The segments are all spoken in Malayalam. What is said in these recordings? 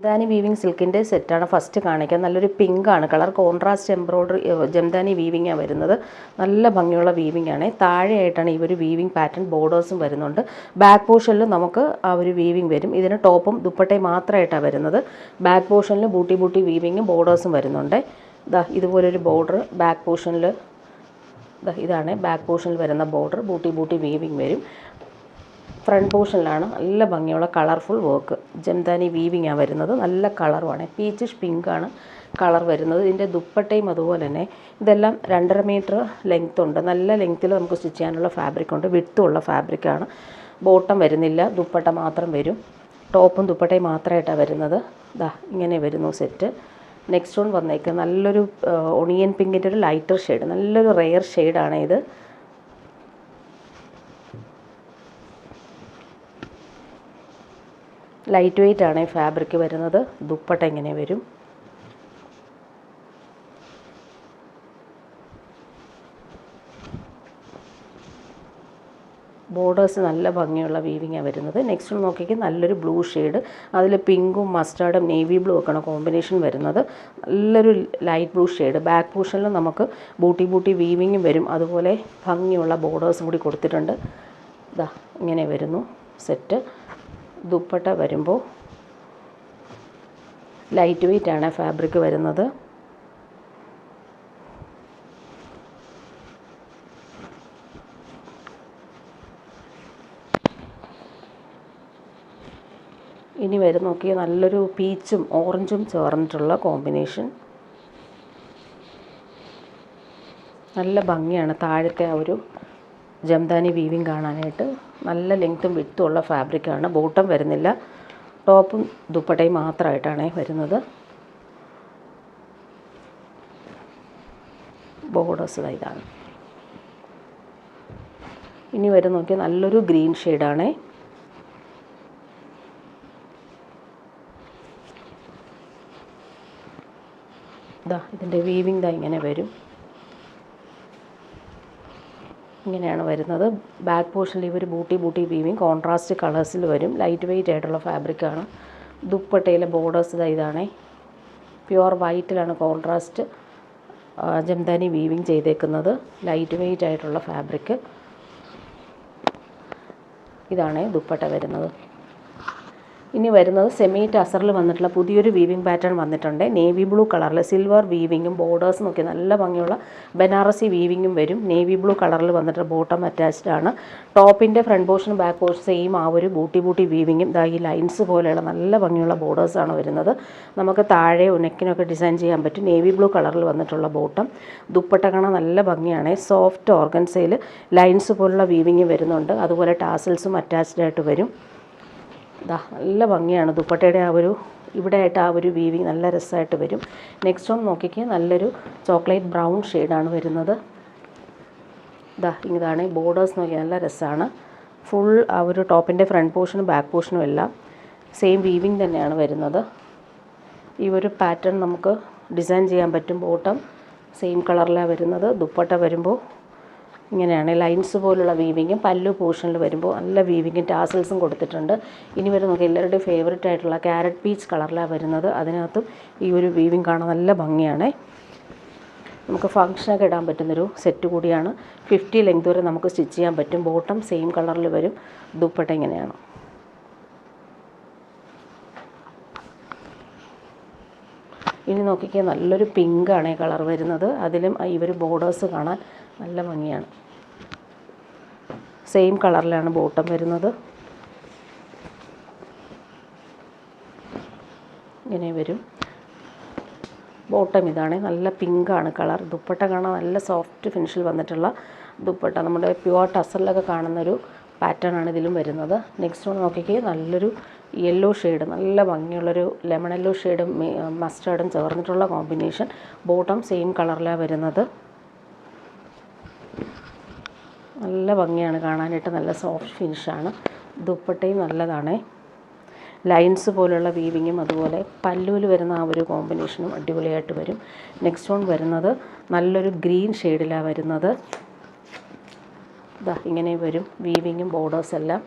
ജംദാനി വീവിങ് സിൽക്കിൻ്റെ സെറ്റാണ് ഫസ്റ്റ് കാണിക്കുക. നല്ലൊരു പിങ്ക് ആണ് കളർ, കോൺട്രാസ്റ്റ് എംബ്രോയ്ഡറി ജംദാനി വീവിങ്ങാണ് വരുന്നത്. നല്ല ഭംഗിയുള്ള വീവിംഗ് ആണ്. താഴെയായിട്ടാണ് ഈ ഒരു വീവിങ് പാറ്റേൺ ബോർഡേഴ്സും വരുന്നുണ്ട്. ബാക്ക് പോർഷനിൽ നമുക്ക് ആ ഒരു വീവിങ് വരും. ഇതിന് ടോപ്പും ദുപ്പട്ടയും മാത്രമായിട്ടാണ് വരുന്നത്. ബാക്ക് പോർഷനിൽ ബൂട്ടി ബൂട്ടി വീവിങ്ങും ബോർഡേഴ്സും വരുന്നുണ്ട്. ഇതുപോലൊരു ബോർഡർ ബാക്ക് പോർഷനിൽ, ഇതാണ് ബാക്ക് പോർഷനിൽ വരുന്ന ബോർഡർ. ബൂട്ടി ബൂട്ടി വീവിങ് വരും. ഫ്രണ്ട് പോർഷനിലാണ് നല്ല ഭംഗിയുള്ള കളർഫുൾ വർക്ക് ജംദാനി വീവിങ്ങാണ് വരുന്നത്. നല്ല കളറുമാണ്, പീച്ചിഷ് പിങ്ക് ആണ് കളർ വരുന്നത്. ഇതിൻ്റെ ദുപ്പട്ടയും അതുപോലെ തന്നെ. ഇതെല്ലാം 2.5 മീറ്റർ ലെങ്ത് ഉണ്ട്. നല്ല ലെങ്ത്തിൽ നമുക്ക് സ്റ്റിച്ച് ചെയ്യാനുള്ള ഫാബ്രിക് ഉണ്ട്. വിട്ടുള്ള ഫാബ്രിക്കാണ്. ബോട്ടം വരുന്നില്ല, ദുപ്പട്ട മാത്രം വരും. ടോപ്പും ദുപ്പട്ടയും മാത്രമായിട്ടാണ് വരുന്നത്. ഇങ്ങനെ വരുന്നു സെറ്റ്. നെക്സ്റ്റ് വൺ വന്നേക്കുക നല്ലൊരു ഒണിയൻ പിങ്കിൻ്റെ ഒരു ലൈറ്റർ ഷെയ്ഡ്, നല്ലൊരു റെയർ ഷെയ്ഡാണ് ഇത്. ലൈറ്റ് വെയ്റ്റ് ആണ് ഈ ഫാബ്രിക് വരുന്നത്. ദുപ്പട്ട ഇങ്ങനെ വരും. ബോർഡേഴ്സ് നല്ല ഭംഗിയുള്ള വീവിങ്ങാണ് വരുന്നത്. നെക്സ്റ്റ് നോക്കിക്ക് നല്ലൊരു ബ്ലൂ ഷെയ്ഡ്, അതിൽ പിങ്കും മസ്റ്റാർഡും നേവി ബ്ലൂ ഒക്കെയാണ് കോമ്പിനേഷൻ വരുന്നത്. നല്ലൊരു ലൈറ്റ് ബ്ലൂ ഷെയ്ഡ്. ബാക്ക് പോർഷനിൽ നമുക്ക് ബൂട്ടി ബൂട്ടി വീവിങ്ങും വരും. അതുപോലെ ഭംഗിയുള്ള ബോർഡേഴ്സും കൂടി കൊടുത്തിട്ടുണ്ട്. ഇങ്ങനെ വരുന്നു സെറ്റ്. ദുപ്പട്ട വരുമ്പോൾ ലൈറ്റ് വെയ്റ്റ് ആണ് ഫാബ്രിക് വരുന്നത്. ഇനി നോക്കിയാൽ നല്ലൊരു പീച്ചും ഓറഞ്ചും ചേർന്നിട്ടുള്ള കോമ്പിനേഷൻ. നല്ല ഭംഗിയാണ് താഴത്തെ ആ ഒരു ജംദാനി വീവിങ് കാണാനായിട്ട്. നല്ല ലെങ്ത്തും വിട്ടും ഉള്ള ഫാബ്രിക്കാണ്. ബോട്ടം വരുന്നില്ല, ടോപ്പും ദുപ്പട്ടയും മാത്രമായിട്ടാണ് വരുന്നത്. ബോർഡേഴ്സ് ഇതാണ്. ഇനി നോക്കിയാൽ നല്ലൊരു ഗ്രീൻ ഷെയ്ഡാണ്. ഇതിൻ്റെ വീവിങ് ഇങ്ങനെ വരും. ഇങ്ങനെയാണ് വരുന്നത്. ബാക്ക് പോർഷനിൽ ഇവർ ബൂട്ടി ബൂട്ടി വീവിങ് കോൺട്രാസ്റ്റ് കളേഴ്സിൽ വരും. ലൈറ്റ് വെയ്റ്റ് ആയിട്ടുള്ള ഫാബ്രിക്കാണ്. ദുപ്പട്ടയിലെ ബോർഡേഴ്സ് ഇതാണ്. പ്യുവർ വൈറ്റിലാണ് കോൺട്രാസ്റ്റ് ജംദാനി വീവിങ് ചെയ്തേക്കുന്നത്. ലൈറ്റ് വെയ്റ്റ് ആയിട്ടുള്ള ഫാബ്രിക്. ഇതാണ് ദുപ്പട്ട വരുന്നത്. ഇനി വരുന്നത് സെമി ടസറിൽ വന്നിട്ടുള്ള പുതിയൊരു വീവിങ് പാറ്റേൺ വന്നിട്ടുണ്ട്. നേവി ബ്ലൂ കളറിൽ സിൽവർ വീവിങ്ങും ബോർഡേഴ്സ് നോക്കി നല്ല ഭംഗിയുള്ള ബനാറസി വീവിങ്ങും വരും. നേവി ബ്ലൂ കളറിൽ വന്നിട്ട് ബോട്ടം അറ്റാച്ച്ഡ് ആണ്. ടോപ്പിൻ്റെ ഫ്രണ്ട് പോർഷനും ബാക്ക് പോർഷൻ സെയിം ആ ഒരു ബൂട്ടി ബൂട്ടി വീവിങ്ങും ഈ ലൈൻസ് പോലെയുള്ള നല്ല ഭംഗിയുള്ള ബോർഡേഴ്സാണ് വരുന്നത്. നമുക്ക് താഴെ നെക്കിനൊക്കെ ഡിസൈൻ ചെയ്യാൻ പറ്റും. നേവി ബ്ലൂ കളറിൽ വന്നിട്ടുള്ള ബോട്ടം. ദുപ്പട്ട കാണാൻ നല്ല ഭംഗിയാണ്. സോഫ്റ്റ് ഓർഗൻസയിൽ ലൈൻസ് പോലുള്ള വീവിങ് വരുന്നുണ്ട്. അതുപോലെ ടാസൽസും അറ്റാച്ച്ഡ് ആയിട്ട് വരും. നല്ല ഭംഗിയാണ് ദുപ്പട്ടയുടെ ആ ഒരു ഇവിടെയായിട്ട് ആ ഒരു വീവിങ് നല്ല രസമായിട്ട് വരും. നെക്സ്റ്റ് ഒന്ന് നോക്കിക്കേ, നല്ലൊരു ചോക്ലേറ്റ് ബ്രൗൺ ഷെയ്ഡാണ് വരുന്നത്. ഇതാണ് ബോർഡേഴ്സ് നോക്കി നല്ല രസമാണ്. ഫുൾ ആ ഒരു ടോപ്പിൻ്റെ ഫ്രണ്ട് പോർഷനും ബാക്ക് പോർഷനും എല്ലാം സെയിം വീവിങ് തന്നെയാണ് വരുന്നത്. ഈ ഒരു പാറ്റേൺ നമുക്ക് ഡിസൈൻ ചെയ്യാൻ പറ്റും. ബോട്ടം സെയിം കളറിലാണ് വരുന്നത്. ദുപ്പട്ട വരുമ്പോൾ ഇങ്ങനെയാണ് ലൈൻസ് പോലുള്ള വീവിങ്ങും. പല്ലു പോർഷനിൽ വരുമ്പോൾ നല്ല വീവിങ്ങും ടാസൽസും കൊടുത്തിട്ടുണ്ട്. ഇനി നമുക്ക് എല്ലാവരുടെയും ഫേവറേറ്റ് ആയിട്ടുള്ള ക്യാരറ്റ് പീച്ച് കളറിലാണ് വരുന്നത്. അതിനകത്തും ഈ ഒരു വീവിങ് കാണാൻ നല്ല ഭംഗിയാണ്. നമുക്ക് ഫങ്ഷനൊക്കെ ഇടാൻ പറ്റുന്നൊരു സെറ്റ് കൂടിയാണ്. 50 ലെങ്ത് വരെ നമുക്ക് സ്റ്റിച്ച് ചെയ്യാൻ പറ്റും. ബോട്ടം സെയിം കളറിൽ വരും. ദുപ്പട്ട ഇങ്ങനെയാണ്. ഇനി നോക്കിക്കേ, നല്ലൊരു പിങ്കാണ് ഈ കളർ വരുന്നത്. അതിലും ഈ ഒരു ബോർഡേഴ്സ് കാണാൻ നല്ല ഭംഗിയാണ്. സെയിം കളറിലാണ് ബോട്ടം വരുന്നത്. ഇങ്ങനെ വരും. ബോട്ടം ഇതാണ്, നല്ല പിങ്കാണ് കളർ. ദുപ്പട്ട കാണാൻ നല്ല സോഫ്റ്റ് ഫിനിഷിൽ വന്നിട്ടുള്ള ദുപ്പട്ട. നമ്മുടെ പ്യുവർ ടസറിലൊക്കെ കാണുന്നൊരു പാറ്റേൺ ആണ് ഇതിലും വരുന്നത്. നെക്സ്റ്റ് ഒന്ന് നോക്കിക്കേ, നല്ലൊരു യെല്ലോ ഷെയ്ഡ്, നല്ല ഭംഗിയുള്ളൊരു ലെമൺ യെല്ലോ ഷെയ്ഡും മസ്റ്റാർഡും ചേർന്നിട്ടുള്ള കോമ്പിനേഷൻ. ബോട്ടം സെയിം കളറിലാണ് വരുന്നത്. നല്ല ഭംഗിയാണ് കാണാനായിട്ട്, നല്ല സോഫ്റ്റ് ഫിനിഷാണ്. ദുപ്പട്ടയും നല്ലതാണ്. ലൈൻസ് പോലുള്ള വീവിങ്ങും അതുപോലെ പല്ലുവിൽ വരുന്ന ആ ഒരു കോമ്പിനേഷനും അടിപൊളിയായിട്ട് വരും. നെക്സ്റ്റ് വൺ വരുന്നത് നല്ലൊരു ഗ്രീൻ ഷെയ്ഡിലാണ് വരുന്നത്. ഇങ്ങനെ വരും വീവിങ്ങും ബോർഡേഴ്സ് എല്ലാം.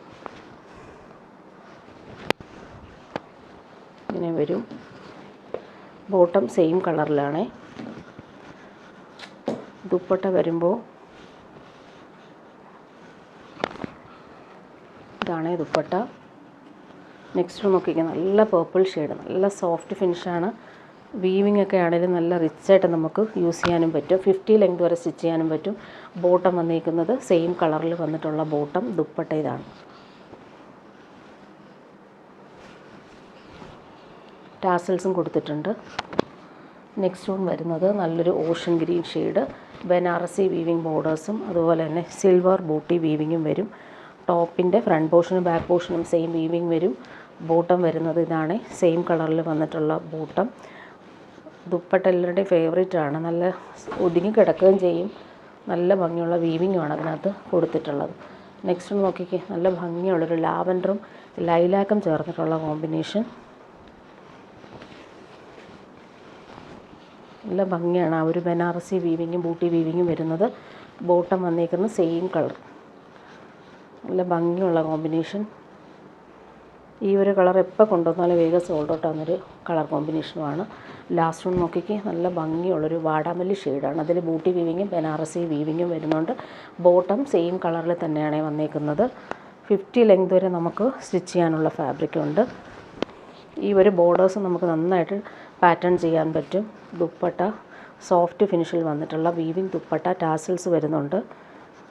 ഇങ്ങനെ വരും. ബോട്ടം സെയിം കളറിലാണ്. ദുപ്പട്ട വരുമ്പോൾ ഇതാണ് ദുപ്പട്ട. നെക്സ്റ്റ് നോക്കിക്കുക, നല്ല പേർപ്പിൾ ഷെയ്ഡ്, നല്ല സോഫ്റ്റ് ഫിനിഷാണ്. വീവിങ് ഒക്കെ ആണെങ്കിലും നല്ല റിച്ചായിട്ട് നമുക്ക് യൂസ് ചെയ്യാനും പറ്റും. 50 ലെങ്ത് വരെ സ്റ്റിച്ച് ചെയ്യാനും പറ്റും. ബോട്ടം വന്നിരിക്കുന്നത് സെയിം കളറിൽ വന്നിട്ടുള്ള ബോട്ടം. ദുപ്പട്ട ഇതാണ്. ടാസൽസും കൊടുത്തിട്ടുണ്ട്. നെക്സ്റ്റ് വൺ വരുന്നത് നല്ലൊരു ocean green shade, Banarasi weaving ബോർഡേഴ്സും അതുപോലെ തന്നെ സിൽവർ ബൂട്ടി വീവിങ്ങും വരും. ടോപ്പിൻ്റെ ഫ്രണ്ട് പോർഷനും ബാക്ക് പോർഷനും സെയിം വീവിങ് വരും. ബോട്ടം വരുന്നത് ഇതാണ്, സെയിം കളറിൽ വന്നിട്ടുള്ള ബോട്ടം. ദുപ്പട്ട എല്ലാവരുടെയും ഫേവറേറ്റ് ആണ്. നല്ല ഒതുങ്ങി കിടക്കുകയും ചെയ്യും. നല്ല ഭംഗിയുള്ള വീവിങ്ങുമാണ് അതിനകത്ത് കൊടുത്തിട്ടുള്ളത്. നെക്സ്റ്റ് നോക്കിക്കേ, നല്ല ഭംഗിയുള്ളൊരു ലാവൻഡറും ലൈലാക്കും ചേർന്നിട്ടുള്ള കോമ്പിനേഷൻ. നല്ല ഭംഗിയാണ് ആ ഒരു ബനാറസി വീവിങ്ങും ബൂട്ടി വീവിങ്ങും വരുന്നത്. ബോട്ടം വന്നേക്കുന്നത് സെയിം കളർ. നല്ല ഭംഗിയുള്ള കോമ്പിനേഷൻ. ഈ ഒരു കളർ എപ്പോൾ കൊണ്ടുവന്നാലും വേഗം സോൾഡ് ഔട്ട് ആവുന്നൊരു കളർ കോമ്പിനേഷനുമാണ്. ലാസ്റ്റ് ഒന്ന് നോക്കിക്കേ, നല്ല ഭംഗിയുള്ളൊരു വാടാമല്ലി ഷെയ്ഡാണ്. അതിൽ ബൂട്ടി വീവിങ്ങും ബനാറസി വീവിങ്ങും വരുന്നുണ്ട്. ബോട്ടം സെയിം കളറിൽ തന്നെയാണ് വന്നേക്കുന്നത്. 50 ലെങ്ത് വരെ നമുക്ക് സ്റ്റിച്ച് ചെയ്യാനുള്ള ഫാബ്രിക് ഉണ്ട്. ഈ ഒരു ബോർഡേഴ്സ് നമുക്ക് നന്നായിട്ട് പാറ്റേൺ ചെയ്യാൻ പറ്റും. ദുപ്പട്ട സോഫ്റ്റ് ഫിനിഷിൽ വന്നിട്ടുള്ള വീവിങ് ദുപ്പട്ട. ടാസൽസ് വരുന്നുണ്ട്.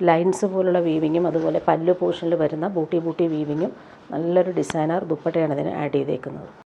ലൈൻസ് പോലുള്ള വീവിങ്ങും അതുപോലെ പല്ലു പോർഷനിൽ വരുന്ന ബൂട്ടി വീവിങ്ങും. നല്ലൊരു ഡിസൈനർ ദുപ്പട്ടയാണ് ഇതിന് ആഡ് ചെയ്തേക്കുന്നത്.